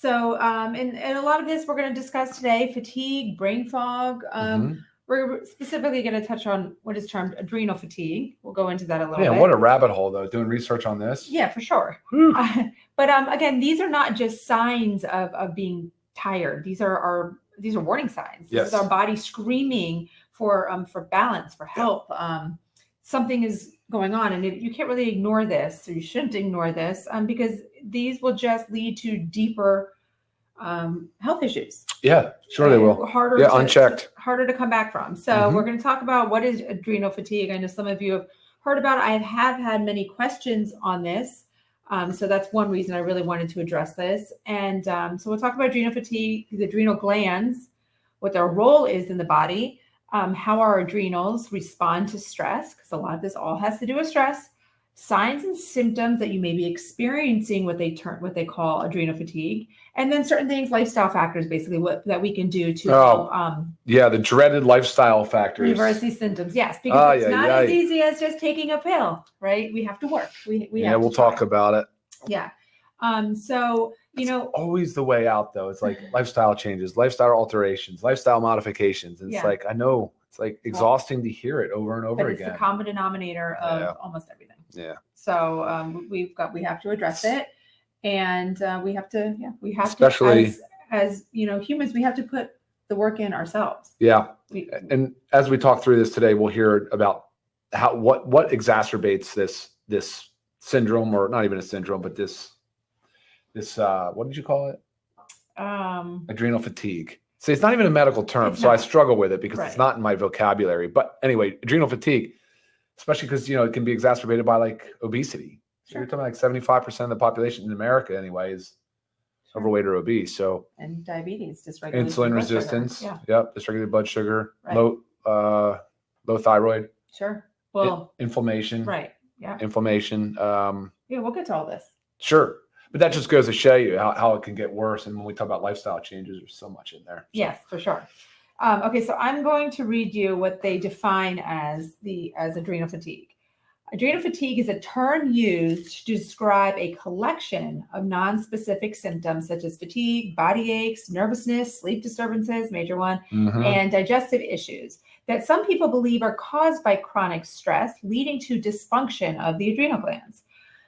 So, and a lot of this we're going to discuss today: fatigue, brain fog. We're specifically going to touch on what is termed adrenal fatigue. We'll go into that a little bit. Yeah, what a rabbit hole, though, doing research on this. Yeah, for sure. But again, these are not just signs of being tired. These are warning signs. This is our body screaming for balance, for help. Something is going on, and you can't really ignore this, or you shouldn't ignore this, because these will just lead to deeper health issues. Yeah, sure they will. Unchecked. Harder to come back from. So we're going to talk about what is adrenal fatigue. I know some of you have heard about it. I have had many questions on this. So that's one reason I really wanted to address this. And so we'll talk about adrenal fatigue, the adrenal glands, what their role is in the body, how our adrenals respond to stress, because a lot of this all has to do with stress, signs and symptoms that you may be experiencing what they call adrenal fatigue, and then certain things, lifestyle factors, basically that we can do to the dreaded lifestyle factors, reverse these symptoms. Yes, because it's not as easy as just taking a pill, right? We have to work. We'll talk about it. Yeah. So it's always the way out, though. It's like lifestyle changes, lifestyle alterations, lifestyle modifications, and it's like, I know it's like exhausting to hear it over and over again. It's the common denominator of almost everything. Yeah. So we have to address it, and we have to especially as humans, we have to put the work in ourselves. Yeah. And as we talk through this today, we'll hear about what exacerbates this syndrome, or not even a syndrome, but this what did you call it? Adrenal fatigue. See, it's not even a medical term, so I struggle with it because it's not in my vocabulary. But anyway, adrenal fatigue, especially because it can be exacerbated by like obesity. So you're talking like 75% of the population in America anyway is overweight or obese. So and diabetes, dysregulated insulin resistance, dysregulated blood sugar, low thyroid. Sure. Well, inflammation. Right. Yeah. Inflammation. We'll get to all this. Sure. But that just goes to show you how it can get worse. And when we talk about lifestyle changes, there's so much in there. So. Yes, for sure. Okay, so I'm going to read you what they define as adrenal fatigue. Adrenal fatigue is a term used to describe a collection of non-specific symptoms such as fatigue, body aches, nervousness, sleep disturbances, major one, and digestive issues that some people believe are caused by chronic stress, leading to dysfunction of the adrenal glands.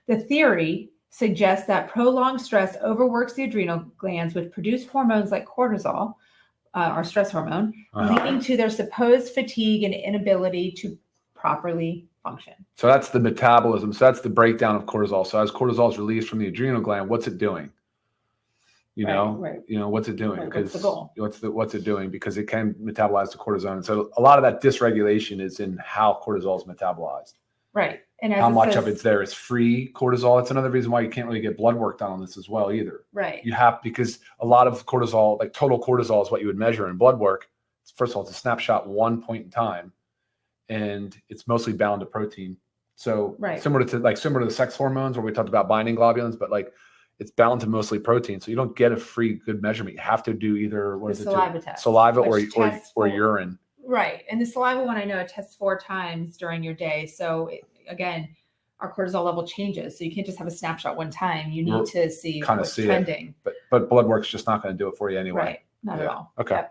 The theory suggests that prolonged stress overworks the adrenal glands, which produce hormones like cortisol, our stress hormone, leading to their supposed fatigue and inability to properly function. So that's the metabolism. So that's the breakdown of cortisol. So as cortisol is released from the adrenal gland, what's it doing? What's it doing? What's the goal? What's it doing? Because it can metabolize the cortisone. So a lot of that dysregulation is in how cortisol is metabolized. Right. And how much of it's there is free cortisol. It's another reason why you can't really get blood work done on this as well either. Right. Because a lot of cortisol, like total cortisol is what you would measure in blood work. First of all, it's a snapshot one point in time, and it's mostly bound to protein. So similar to the sex hormones where we talked about binding globulins, but like it's bound to mostly protein. So you don't get a free good measurement. You have to do either saliva or urine. Right. And the saliva one, I know it tests 4 times during your day. So again, our cortisol level changes. So you can't just have a snapshot one time. You need to see what's trending. But blood work's just not going to do it for you anyway. Right. Not at all. Okay.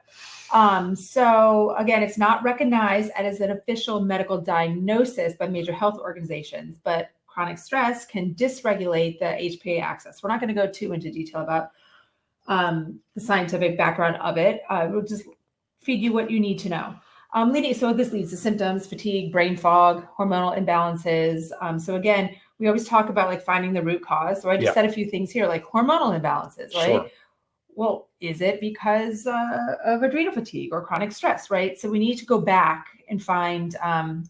Yep. So again, it's not recognized as an official medical diagnosis by major health organizations, but chronic stress can dysregulate the HPA axis. We're not going to go too into detail about the scientific background of it. We'll just feed you what you need to know. So this leads to symptoms, fatigue, brain fog, hormonal imbalances. So again, we always talk about like finding the root cause. So I just said a few things here, like hormonal imbalances, right? Sure. Well, is it because of adrenal fatigue or chronic stress, right? So we need to go back and find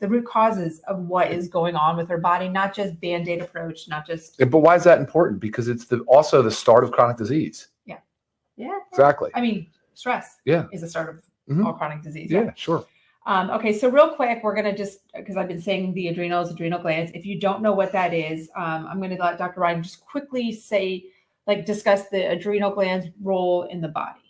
the root causes of what is going on with our body, not just Band-Aid approach, not just. But why is that important? Because it's also the start of chronic disease. Yeah. Yeah. Exactly. I mean, stress is the start of all chronic disease. Yeah, sure. Okay, so real quick, we're going to just, because I've been saying the adrenal glands. If you don't know what that is, I'm going to let Dr. Ryan just quickly discuss the adrenal glands' role in the body.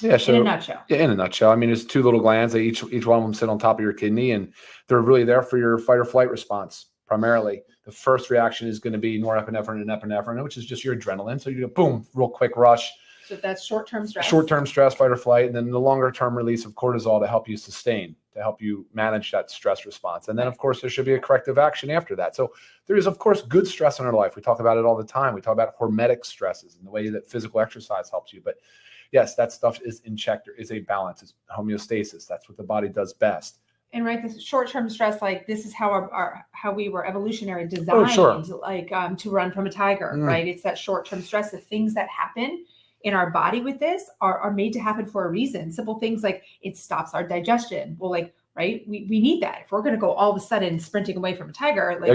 Yeah, so in a nutshell. Yeah, in a nutshell. I mean, it's 2 little glands. They each one of them sit on top of your kidney, and they're really there for your fight or flight response. Primarily, the first reaction is going to be norepinephrine and epinephrine, which is just your adrenaline. So you go boom, real quick rush. So that's short-term stress. Short-term stress, fight or flight, and then the longer-term release of cortisol to help you sustain, to help you manage that stress response. And then, of course, there should be a corrective action after that. So there is, of course, good stress in our life. We talk about it all the time. We talk about hormetic stresses and the way that physical exercise helps you. But yes, that stuff is in check. There is a balance. It's homeostasis. That's what the body does best. And right, this short-term stress, like this is how how we were evolutionary designed, like to run from a tiger, right? It's that short-term stress. The things that happen in our body with this are made to happen for a reason. Simple things like it stops our digestion. Well, like, right, we need that. If we're going to go all of a sudden sprinting away from a tiger, like,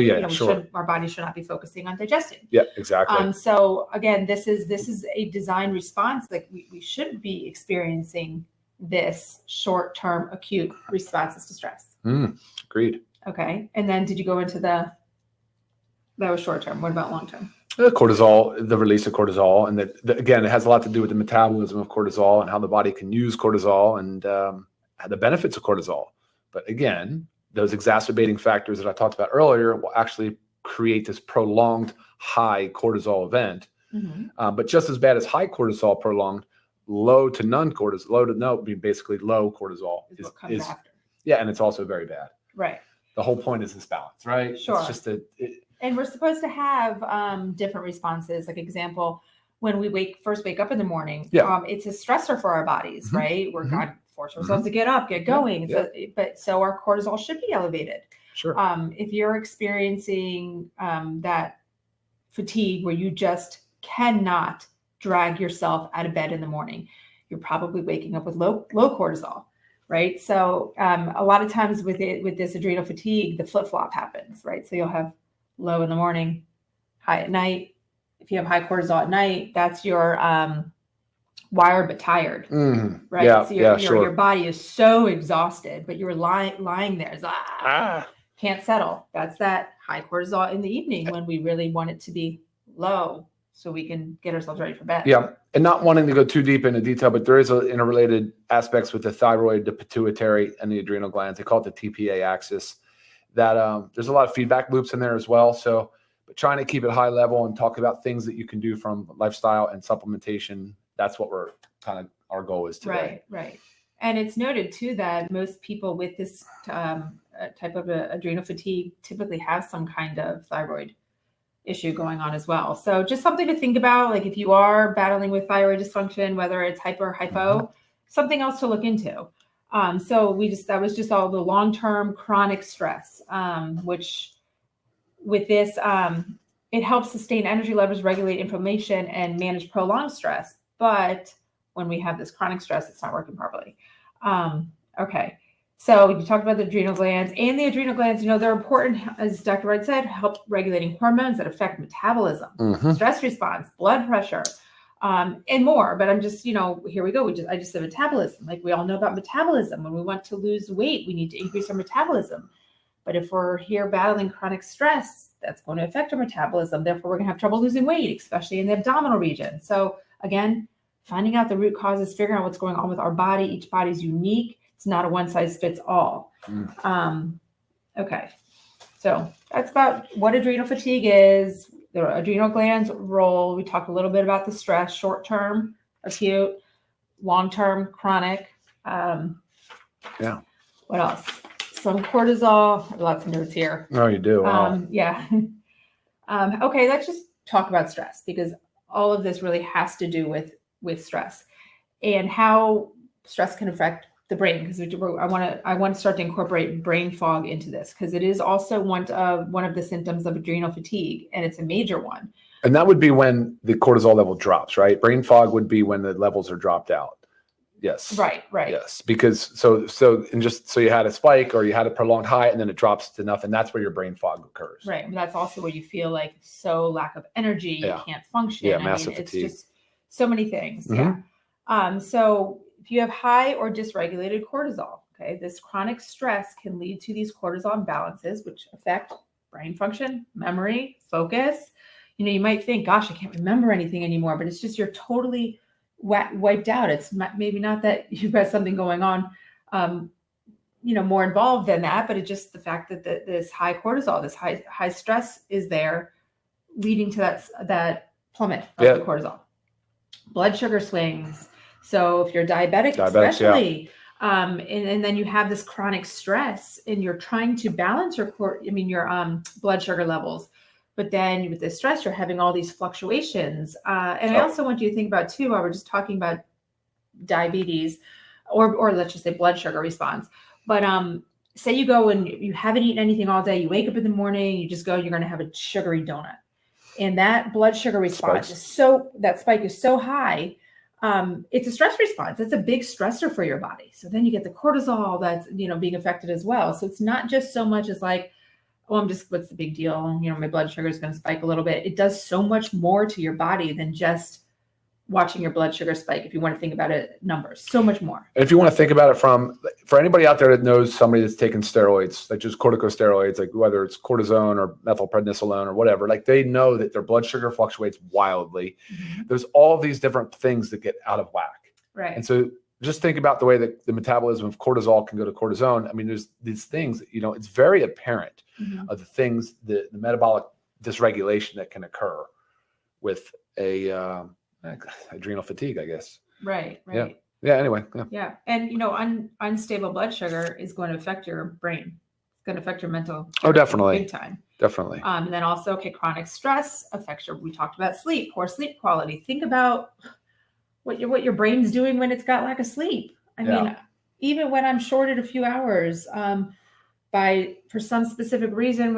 our body should not be focusing on digesting. Yeah, exactly. So again, this is a design response. Like we shouldn't be experiencing this short-term acute responses to stress. Agreed. Okay. And then did you go into that was short-term. What about long-term? Cortisol, the release of cortisol. And again, it has a lot to do with the metabolism of cortisol and how the body can use cortisol and the benefits of cortisol. But again, those exacerbating factors that I talked about earlier will actually create this prolonged high cortisol event. But just as bad as high cortisol prolonged, low to no, basically low cortisol is what comes after. Yeah, and it's also very bad. Right. The whole point is this balance, right? Sure. It's just and we're supposed to have different responses. Like example, when we first wake up in the morning, it's a stressor for our bodies, right? We're God force ourselves to get up, get going. So our cortisol should be elevated. Sure. If you're experiencing that fatigue where you just cannot drag yourself out of bed in the morning, you're probably waking up with low cortisol, right? So a lot of times with this adrenal fatigue, the flip-flop happens, right? So you'll have low in the morning, high at night. If you have high cortisol at night, that's your wired but tired, right? Yeah, so your body is so exhausted, but you're lying there, can't settle. That's that high cortisol in the evening when we really want it to be low, so we can get ourselves ready for bed. Yeah. And not wanting to go too deep into detail, but there is interrelated aspects with the thyroid, the pituitary, and the adrenal glands. They call it the TPA axis. That there's a lot of feedback loops in there as well. So, but trying to keep it high level and talk about things that you can do from lifestyle and supplementation. That's what our goal is today. Right. And it's noted too that most people with this type of adrenal fatigue typically have some kind of thyroid issue going on as well. So just something to think about, like if you are battling with thyroid dysfunction, whether it's hyper or hypo, something else to look into. So that was just all the long-term chronic stress, which with this, it helps sustain energy levels, regulate inflammation, and manage prolonged stress. But when we have this chronic stress, it's not working properly. Okay. So you talked about the adrenal glands, and the adrenal glands, they're important, as Dr. Wright said, help regulating hormones that affect metabolism, stress response, blood pressure, and more. But I'm just, here we go. I just said metabolism. Like we all know about metabolism. When we want to lose weight, we need to increase our metabolism. But if we're here battling chronic stress, that's going to affect our metabolism. Therefore, we're going to have trouble losing weight, especially in the abdominal region. So again, finding out the root causes, figuring out what's going on with our body. Each body's unique. It's not a one size fits all. Okay. So that's about what adrenal fatigue is, the adrenal glands role. We talked a little bit about the stress, short-term, acute, long-term, chronic. What else? Some cortisol, lots of notes here. Oh, you do. Wow. Okay. Let's just talk about stress, because all of this really has to do with stress and how stress can affect the brain, because I want to start to incorporate brain fog into this, because it is also one of the symptoms of adrenal fatigue, and it's a major one. And that would be when the cortisol level drops, right? Brain fog would be when the levels are dropped out. Yes. Right. Yes, because so you had a spike or you had a prolonged high and then it drops to nothing. That's where your brain fog occurs. Right. And that's also where you feel like lack of energy, you can't function. Yeah, massive fatigue. It's just so many things. So if you have high or dysregulated cortisol, okay, this chronic stress can lead to these cortisol imbalances, which affect brain function, memory, focus. You might think, gosh, I can't remember anything anymore, but it's just you're totally wiped out. It's maybe not that you've got something going on, more involved than that, but it's just the fact that this high cortisol, this high stress is there, leading to that plummet of the cortisol. blood sugar swings. So if you're diabetic especially, and then you have this chronic stress and you're trying to balance your blood sugar levels, but then with the stress, you're having all these fluctuations. And I also want you to think about too, while we're just talking about diabetes or let's just say blood sugar response, but say you go and you haven't eaten anything all day, you wake up in the morning, you just go, you're going to have a sugary donut. And that blood sugar response that spike is so high. It's a stress response. It's a big stressor for your body. So then you get the cortisol that's, being affected as well. So it's not just so much as like, oh, what's the big deal? My blood sugar is going to spike a little bit. It does so much more to your body than just watching your blood sugar spike. If you want to think about it, numbers, so much more. And if you want to think about it for anybody out there that knows somebody that's taking steroids, like just corticosteroids, like whether it's cortisone or methylprednisolone or whatever, like they know that their blood sugar fluctuates wildly. Mm-hmm. There's all these different things that get out of whack. Right. And so just think about the way that the metabolism of cortisol can go to cortisone. I mean, there's these things that, it's very apparent mm-hmm. of the things, the metabolic dysregulation that can occur with adrenal fatigue, I guess. Right. Yeah. Anyway. Yeah. And unstable blood sugar is going to affect your brain. It's going to affect your mental. Oh, definitely. Big time. Definitely. And then also, chronic stress affects we talked about sleep, poor sleep quality. Think about what your brain's doing when it's got lack of sleep. I mean, even when I'm shorted a few hours, for some specific reason,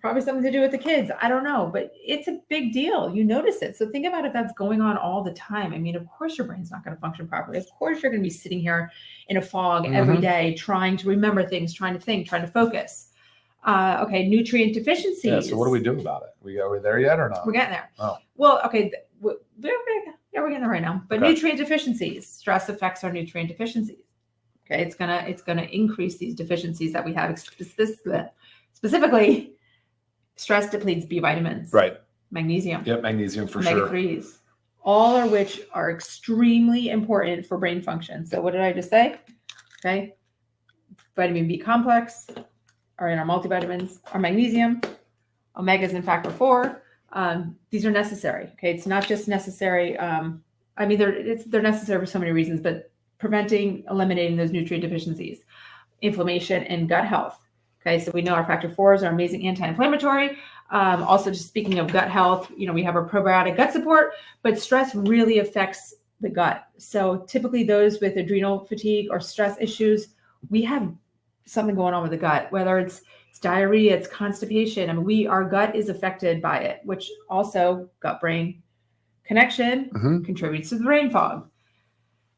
probably something to do with the kids. I don't know, but it's a big deal. You notice it. So think about if that's going on all the time. I mean, of course your brain's not going to function properly. Of course you're going to be sitting here in a fog mm-hmm. every day, trying to remember things, trying to think, trying to focus. Nutrient deficiencies. Yeah, so what do we do about it? Are we there yet or not? We're getting there. Oh. Well, okay. We're getting there right now. But nutrient deficiencies, stress affects our nutrient deficiencies. Okay, it's gonna increase these deficiencies that we have. Specifically, stress depletes B vitamins. Right. Magnesium. Yep, magnesium for omega sure. Omega-3s, all of which are extremely important for brain function. So what did I just say? Okay, vitamin B complex are in our multivitamins. Our magnesium, omegas and factor 4. These are necessary. Okay, it's not just necessary. They're necessary for so many reasons, but eliminating those nutrient deficiencies, inflammation, and gut health. Okay, so we know our factor 4s are amazing anti-inflammatory. Also, just speaking of gut health, we have our probiotic gut support, but stress really affects the gut. So typically those with adrenal fatigue or stress issues, we have something going on with the gut, whether it's diarrhea, it's constipation. I mean, our gut is affected by it, which also gut-brain connection mm-hmm. contributes to the brain fog.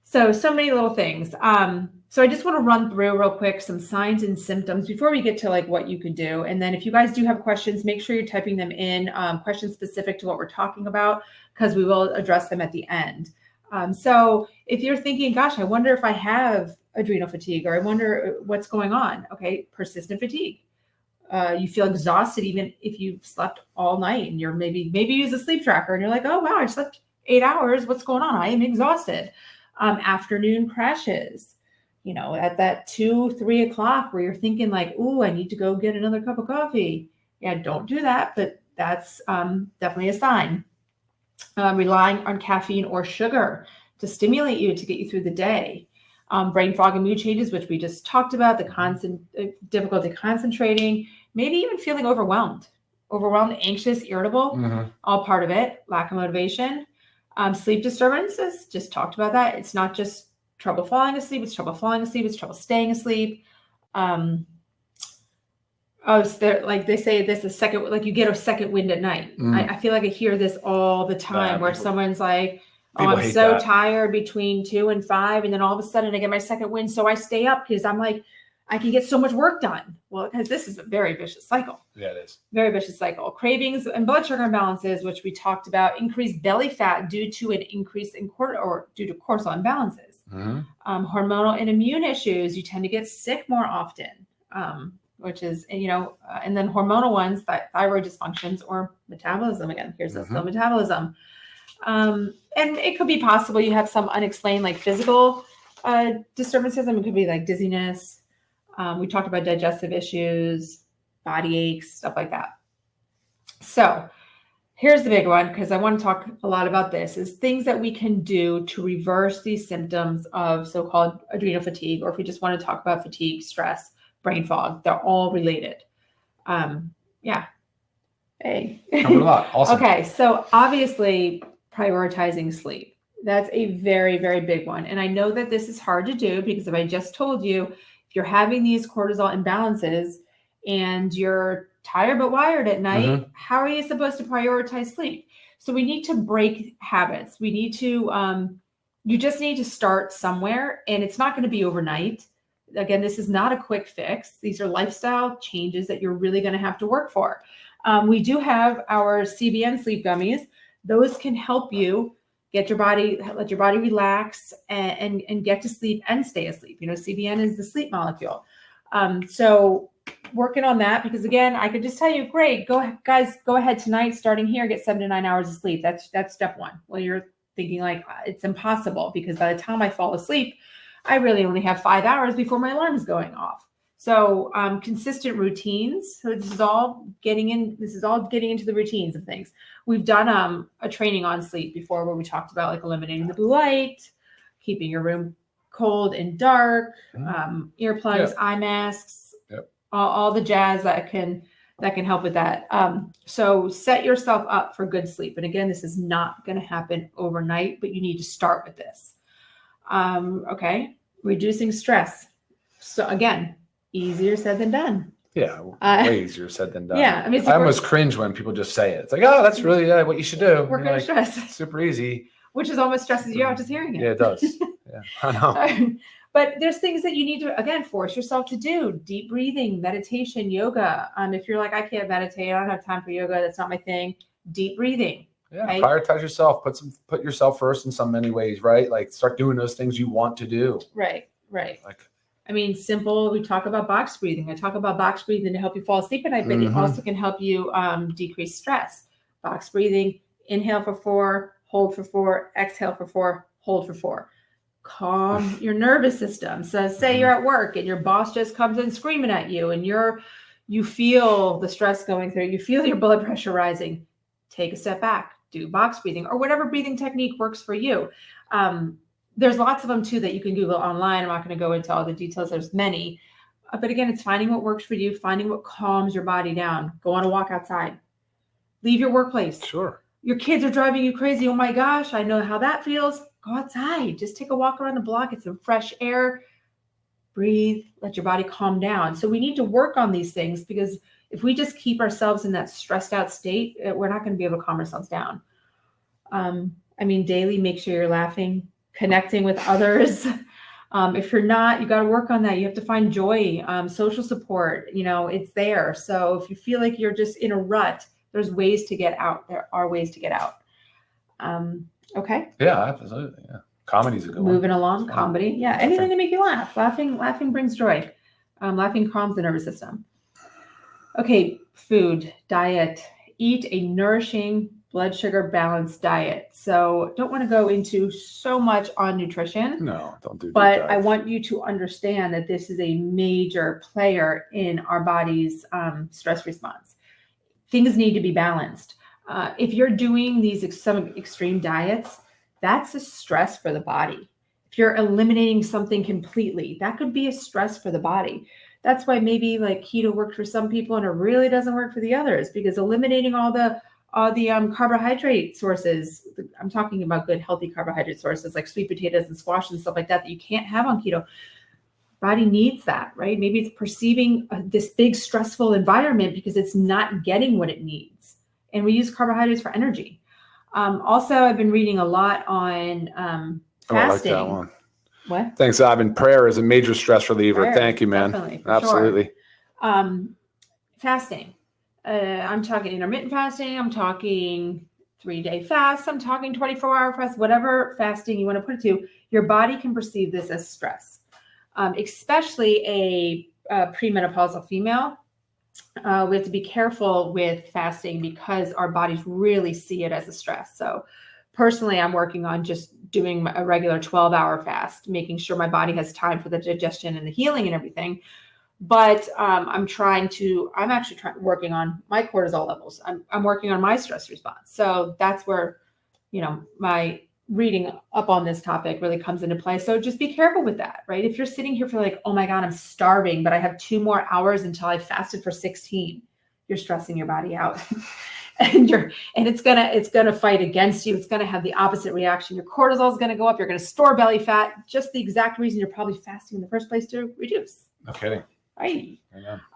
So many little things. So I just want to run through real quick some signs and symptoms before we get to what you could do. And then if you guys do have questions, make sure you're typing them in, questions specific to what we're talking about, because we will address them at the end. So if you're thinking, gosh, I wonder if I have adrenal fatigue, or I wonder what's going on. Okay, persistent fatigue. You feel exhausted even if you've slept all night, and you're maybe use a sleep tracker and you're like, oh wow, I slept 8 hours. What's going on? I am exhausted. Afternoon crashes, at that 2-3 o'clock where you're thinking like, ooh, I need to go get another cup of coffee. Yeah, don't do that, but that's definitely a sign. Relying on caffeine or sugar to stimulate you to get you through the day. Brain fog and mood changes, which we just talked about, the difficulty concentrating, maybe even feeling overwhelmed, anxious, irritable, mm-hmm. all part of it. Lack of motivation. Sleep disturbances, just talked about that. It's not just trouble falling asleep, it's trouble staying asleep. They say this is you get a second wind at night. Mm. I feel like I hear this all the time where someone's like, oh, I'm so tired between 2 and 5. And then all of a sudden I get my second wind. So I stay up because I'm like, I can get so much work done. Well, because this is a very vicious cycle. Yeah, it is. Very vicious cycle. Cravings and blood sugar imbalances, which we talked about, increased belly fat due to an increase in due to cortisol imbalances. Mm-hmm. Hormonal and immune issues, you tend to get sick more often, which is, and then hormonal ones, thyroid dysfunctions or metabolism. Again, here's mm-hmm. Still metabolism. And it could be possible you have some unexplained physical disturbances. It could be dizziness. We talked about digestive issues, body aches, stuff like that. So Here's the big one, because I want to talk a lot about this, is things that we can do to reverse these symptoms of so-called adrenal fatigue, or if we just want to talk about fatigue, stress, brain fog, they're all related. Yeah. Hey. Covered a lot. Awesome. Okay. So obviously prioritizing sleep. That's a very, very big one. And I know that this is hard to do because if I just told you, if you're having these cortisol imbalances and you're tired but wired at night, how are you supposed to prioritize sleep? So we need to break habits. We need to, you just need to start somewhere, and it's not going to be overnight. Again, this is not a quick fix. These are lifestyle changes that you're really going to have to work for. We do have our CBN sleep gummies. Those can help you let your body relax and get to sleep and stay asleep. You know, CBN is the sleep molecule. So working on that, because again, I could just tell you, great, go ahead tonight, starting here, get 7 to 9 hours of sleep. That's step one. Well, you're thinking like, it's impossible because by the time I fall asleep, I really only have 5 hours before my alarm is going off. So consistent routines. So this is all getting into the routines of things. We've done a training on sleep before where we talked about like eliminating the blue light, keeping your room cold and dark, earplugs, eye masks, all the jazz that can help with that. So set yourself up for good sleep. And again, this is not going to happen overnight, but you need to start with this. Okay. Reducing stress. So again, easier said than done. Yeah, way easier said than done. Yeah, I mean, I almost cringe when people just say it. It's like, oh, that's really what you should do. Work on stress. It's super easy. Which is almost stresses you out just hearing it. Yeah, it does. Yeah, I know. But there's things that you need to, again, force yourself to do. Deep breathing, meditation, yoga. If you're like, I can't meditate, I don't have time for yoga, that's not my thing. Deep breathing. Yeah, right? Prioritize yourself. Put yourself first in so many ways, right? Like start doing those things you want to do. Right. Like, I mean, simple. We talk about box breathing. I talk about box breathing to help you fall asleep at night, but it also can help you decrease stress. Box breathing, inhale for 4, hold for 4, exhale for 4, hold for 4. Calm your nervous system. So say you're at work and your boss just comes in screaming at you and you feel the stress going through, you feel your blood pressure rising. Take a step back, do box breathing or whatever breathing technique works for you. There's lots of them too that you can Google online. I'm not going to go into all the details. There's many. But again, it's finding what works for you, finding what calms your body down. Go on a walk outside. Leave your workplace. Sure. Your kids are driving you crazy. Oh my gosh, I know how that feels. Go outside. Just take a walk around the block. Get some fresh air. Breathe. Let your body calm down. So we need to work on these things because if we just keep ourselves in that stressed out state, we're not going to be able to calm ourselves down. I mean, daily, make sure you're laughing, connecting with others. If you're not, you got to work on that. You have to find joy, social support, it's there. So if you feel like you're just in a rut, there's ways to get out. There are ways to get out. Okay. Yeah, absolutely. Yeah. Comedy's a good one. Moving along, comedy. Yeah. Anything to make you laugh. Laughing brings joy. Laughing calms the nervous system. Okay. Food, diet, eat a nourishing blood sugar balanced diet. So don't want to go into so much on nutrition. No, don't do that. But I want you to understand that this is a major player in our body's stress response. Things need to be balanced. If you're doing some extreme diets, that's a stress for the body. If you're eliminating something completely, that could be a stress for the body. That's why maybe like keto worked for some people and it really doesn't work for the others, because eliminating all the carbohydrate sources, I'm talking about good, healthy carbohydrate sources like sweet potatoes and squash and stuff like that you can't have on keto. Body needs that, right? Maybe it's perceiving this big stressful environment because it's not getting what it needs. And we use carbohydrates for energy. Also, I've been reading a lot on fasting. I like that one. What? Thanks, Ivan. Prayer is a major stress reliever. Prayer, thank you, man. Absolutely. Sure. Fasting. I'm talking intermittent fasting. I'm talking 3-day fast. I'm talking 24-hour fast, whatever fasting you want to put it to. Your body can perceive this as stress, especially a premenopausal female. We have to be careful with fasting because our bodies really see it as a stress. So personally, I'm working on just doing a regular 12-hour fast, making sure my body has time for the digestion and the healing and everything. But I'm actually working on my cortisol levels. I'm working on my stress response. So that's where, my reading up on this topic really comes into play. So just be careful with that, right? If you're sitting here feeling like, oh my God, I'm starving, but I have 2 more hours until I fasted for 16, you're stressing your body out. And it's gonna fight against you. It's gonna have the opposite reaction. Your cortisol is gonna go up. You're gonna store belly fat. Just the exact reason you're probably fasting in the first place, to reduce. No kidding. Right.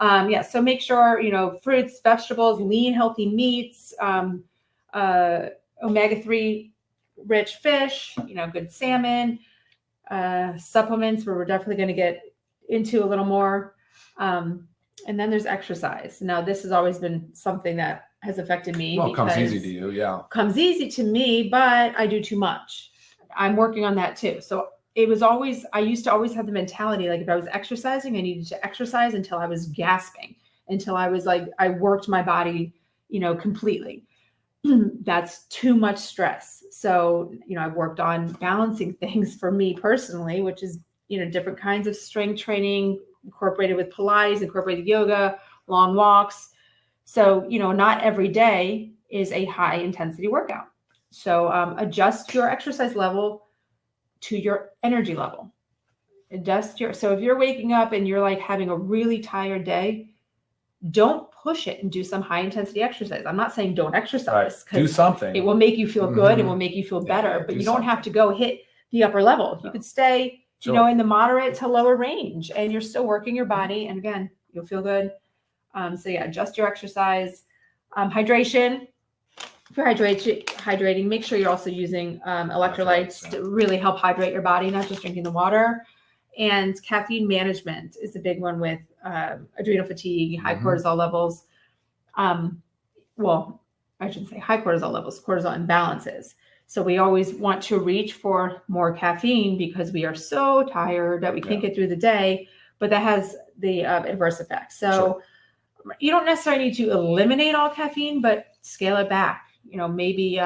Yeah. So make sure, fruits, vegetables, lean, healthy meats, omega-3 rich fish, good salmon, supplements where we're definitely going to get into a little more. And then there's exercise. Now, this has always been something that has affected me. Well, it comes easy to you. Yeah. Comes easy to me, but I do too much. I'm working on that too. So I used to always have the mentality, like if I was exercising, I needed to exercise until I was gasping, until I was like, I worked my body, completely. That's too much stress. So, I've worked on balancing things for me personally, which is, different kinds of strength training incorporated with Pilates, incorporated yoga, long walks. So, not every day is a high intensity workout. So adjust your exercise level to your energy level. So if you're waking up and you're like having a really tired day, don't push it and do some high intensity exercise. I'm not saying don't exercise. Right. Do something. It will make you feel good. It will make you feel better, but you don't have to go hit the upper level. You could stay, in the moderate to lower range, and you're still working your body. And again, you'll feel good. So yeah, adjust your exercise. Hydration. If you're hydrating, make sure you're also using electrolytes to really help hydrate your body, not just drinking the water. And caffeine management is a big one with adrenal fatigue, high cortisol levels. Well, I shouldn't say high cortisol levels, cortisol imbalances. So we always want to reach for more caffeine because we are so tired that we can't get through the day, but that has the adverse effects. So you don't necessarily need to eliminate all caffeine, but scale it back. Maybe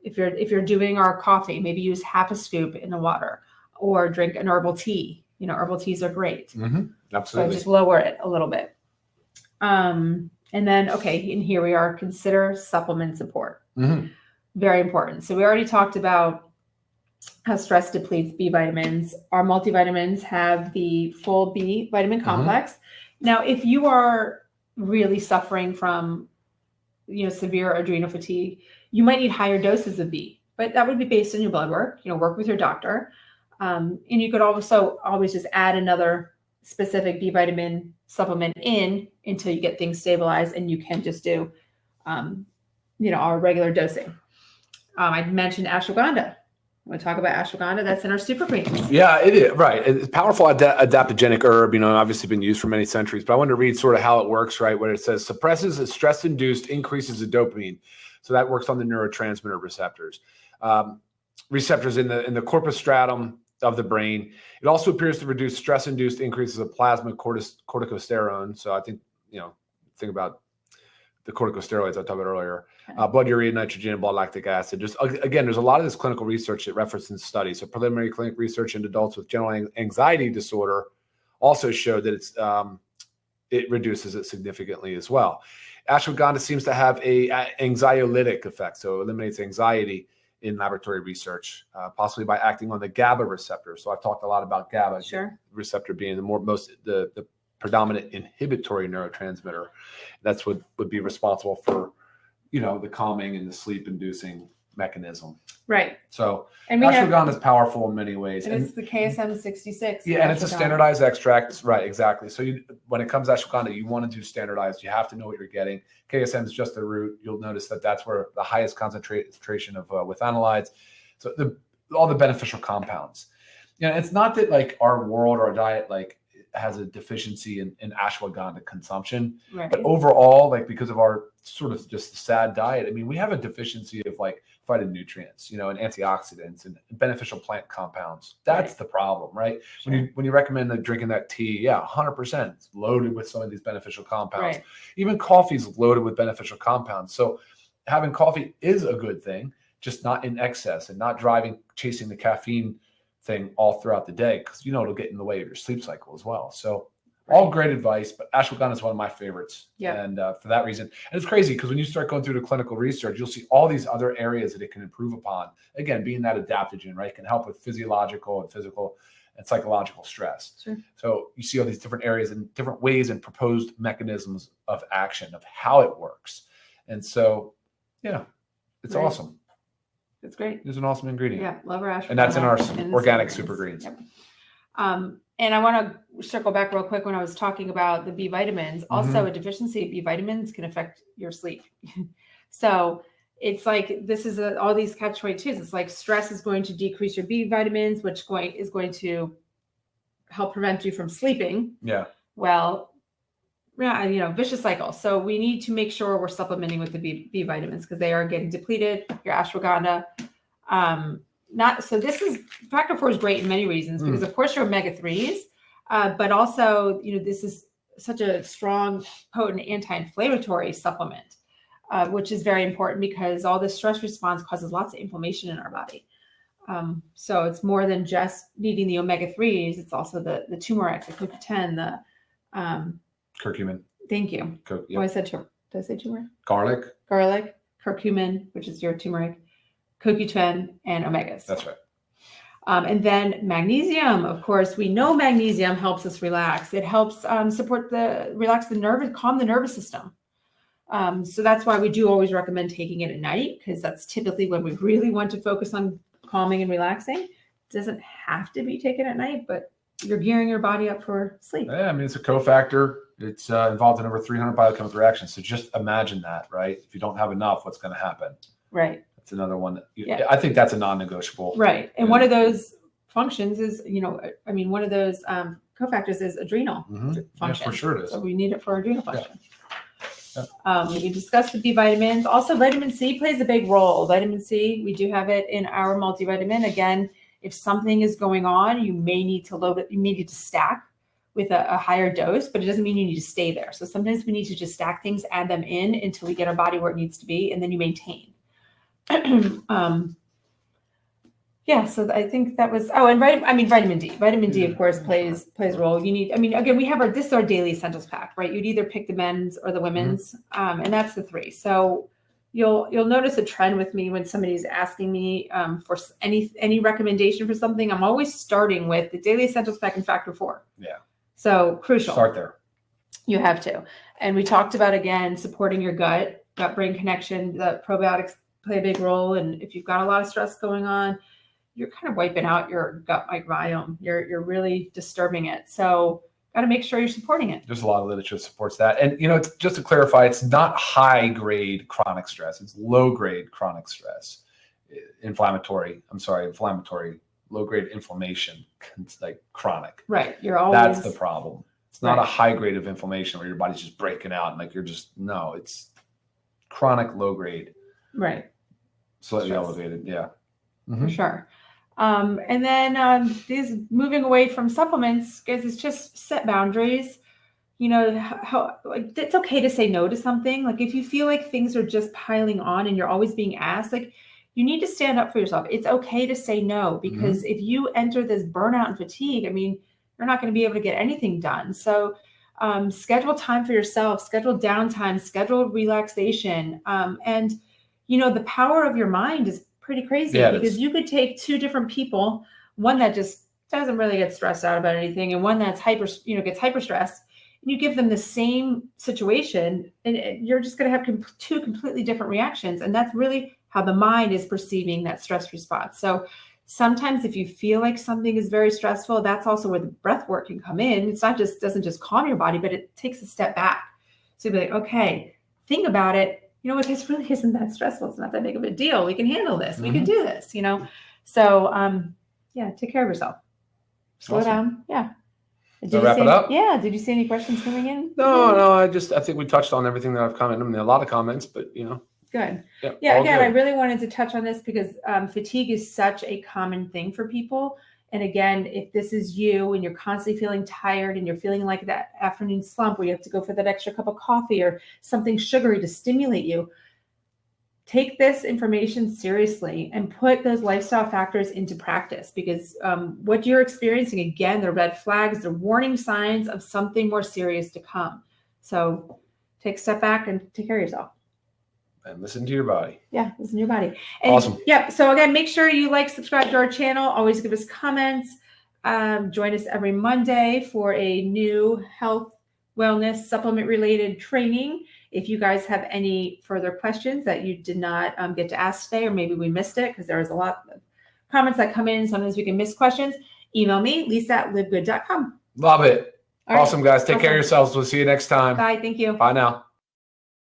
if you're doing our coffee, maybe use half a scoop in the water, or drink an herbal tea. Herbal teas are great. Absolutely. So just lower it a little bit. And then, and here we are, consider supplement support. Very important. So we already talked about how stress depletes B vitamins. Our multivitamins have the full B vitamin complex. Now, if you are really suffering from, severe adrenal fatigue, you might need higher doses of B, but that would be based on your blood work, work with your doctor. And you could also always just add another specific B vitamin supplement in until you get things stabilized, and you can just do, our regular dosing. I mentioned ashwagandha. I want to talk about ashwagandha. That's in our super greens. Yeah, it is. Right. It's a powerful adaptogenic herb, obviously been used for many centuries, but I wanted to read sort of how it works, right? Where it says suppresses a stress-induced increases of dopamine. So that works on the neurotransmitter receptors. Receptors in the corpus stratum of the brain. It also appears to reduce stress-induced increases of plasma corticosterone. So I think, think about the corticosteroids I talked about earlier, blood urea, nitrogen, and blood lactic acid. Just again, there's a lot of this clinical research that referenced in studies. So preliminary clinical research in adults with general anxiety disorder also showed that it reduces it significantly as well. Ashwagandha seems to have a anxiolytic effect, so it eliminates anxiety in laboratory research, possibly by acting on the GABA receptor. So I've talked a lot about GABA receptor being the predominant inhibitory neurotransmitter. That's what would be responsible for, the calming and the sleep-inducing mechanism. Right. So ashwagandha is powerful in many ways. And it's the KSM 66. Yeah, and it's a standardized extract. Right, exactly. So when it comes to ashwagandha, you want to do standardized. You have to know what you're getting. KSM is just the root. You'll notice that that's where the highest concentration of withanolides. So all the beneficial compounds. It's not that like our world or our diet has a deficiency in ashwagandha consumption, but overall, because of our sort of just sad diet, we have a deficiency of phytonutrients, and antioxidants and beneficial plant compounds. That's the problem, right? Sure. When you recommend drinking that tea, 100%, it's loaded with some of these beneficial compounds. Even coffee is loaded with beneficial compounds. So having coffee is a good thing, just not in excess and not chasing the caffeine thing all throughout the day, because it'll get in the way of your sleep cycle as well. So All great advice, but ashwagandha is one of my favorites. Yeah. And for that reason, and it's crazy because when you start going through the clinical research, you'll see all these other areas that it can improve upon. Again, being that adaptogen, right? It can help with physiological and physical and psychological stress. Sure. So you see all these different areas and different ways and proposed mechanisms of action of how it works. And so, yeah, it's awesome. It's great. It's an awesome ingredient. Yeah, love our ashwagandha. And that's in our organic super super greens. Yep. And I want to circle back real quick when I was talking about the B vitamins. Also, a deficiency of B vitamins can affect your sleep. So it's like this is all these catch-22s. It's like stress is going to decrease your B vitamins, which is going to help prevent you from sleeping. Yeah. Well, yeah, vicious cycle. So we need to make sure we're supplementing with the B vitamins because they are getting depleted. Your ashwagandha. So this is factor 4 is great in many reasons because of course your omega-3s, but also, this is such a strong, potent anti-inflammatory supplement, which is very important because all this stress response causes lots of inflammation in our body. So it's more than just needing the omega-3s. It's also the turmeric, the CoQ10, the curcumin. Thank you. Yep. Oh, I said turmeric. Did I say turmeric? Garlic, curcumin, which is your turmeric, CoQ10, and omegas. That's right. And then magnesium, of course, we know magnesium helps us relax. It helps relax the nerve and calm the nervous system. So that's why we do always recommend taking it at night because that's typically when we really want to focus on calming and relaxing. It doesn't have to be taken at night, but you're gearing your body up for sleep. Yeah, I mean, it's a cofactor. It's involved in over 300 biochemical reactions. So just imagine that, right? If you don't have enough, what's going to happen? Right. It's another one. I think that's a non-negotiable. Right. And one of those functions is, one of those cofactors is adrenal function. Yeah, for sure it is. So we need it for adrenal function. Yeah. We discussed the B vitamins. Also, vitamin C plays a big role. Vitamin C, we do have it in our multivitamin. Again, if something is going on, you may need to load it. You may need to stack with a higher dose, but it doesn't mean you need to stay there. So sometimes we need to just stack things, add them in until we get our body where it needs to be, and then you maintain. So I think that was, and vitamin D. Vitamin D, of course, plays a role. Again, we have this is our daily essentials pack, right? You'd either pick the men's or the women's, and that's the 3. So you'll notice a trend with me when somebody's asking me for any recommendation for something. I'm always starting with the daily essentials pack and factor 4. Yeah. So crucial. Start there. You have to. And we talked about, again, supporting your gut-brain connection. The probiotics play a big role. And if you've got a lot of stress going on, you're kind of wiping out your gut microbiome. You're really disturbing it. So got to make sure you're supporting it. There's a lot of literature that supports that. And, just to clarify, it's not high-grade chronic stress. It's low-grade chronic stress. Inflammatory, low-grade inflammation. It's like chronic. Right. That's the problem. It's not a high grade of inflammation where your body's just breaking out and it's chronic low grade. Right. Slightly elevated. Yeah. For sure. And then these moving away from supplements, guys, it's just set boundaries. It's okay to say no to something. Like if you feel like things are just piling on and you're always being asked, you need to stand up for yourself. It's okay to say no because if you enter this burnout and fatigue, you're not going to be able to get anything done. So schedule time for yourself, schedule downtime, schedule relaxation. And the power of your mind is pretty crazy because you could take 2 different people, one that just doesn't really get stressed out about anything and one that's gets hyper stressed, and you give them the same situation and you're just going to have 2 completely different reactions. And that's really how the mind is perceiving that stress response. So sometimes if you feel like something is very stressful, that's also where the breath work can come in. It's not just, doesn't just calm your body, but it takes a step back. So you'll be like, okay, think about it. This really isn't that stressful. It's not that big of a deal. We can handle this. We can do this, So, take care of yourself. Slow down. Yeah. Did wrap it up? Yeah. Did you see any questions coming in? No. I think we touched on everything that I've commented. A lot of comments, but Good. Yeah. Again, I really wanted to touch on this because fatigue is such a common thing for people. And again, if this is you and you're constantly feeling tired and you're feeling like that afternoon slump where you have to go for that extra cup of coffee or something sugary to stimulate you, take this information seriously and put those lifestyle factors into practice, because what you're experiencing, again, the red flags, the warning signs of something more serious to come. So take a step back and take care of yourself. And listen to your body. Yeah, listen to your body. And Awesome. Yeah. So again, make sure you like, subscribe to our channel. Always give us comments. Join us every Monday for a new health, wellness, supplement related training. If you guys have any further questions that you did not get to ask today, or maybe we missed it because there was a lot of comments that come in. Sometimes we can miss questions. Email me, lisa@livegood.com. Love it. All right. Awesome, guys. Take care of Awesome. yourselves. We'll see you next time. Bye. Thank you. Bye now.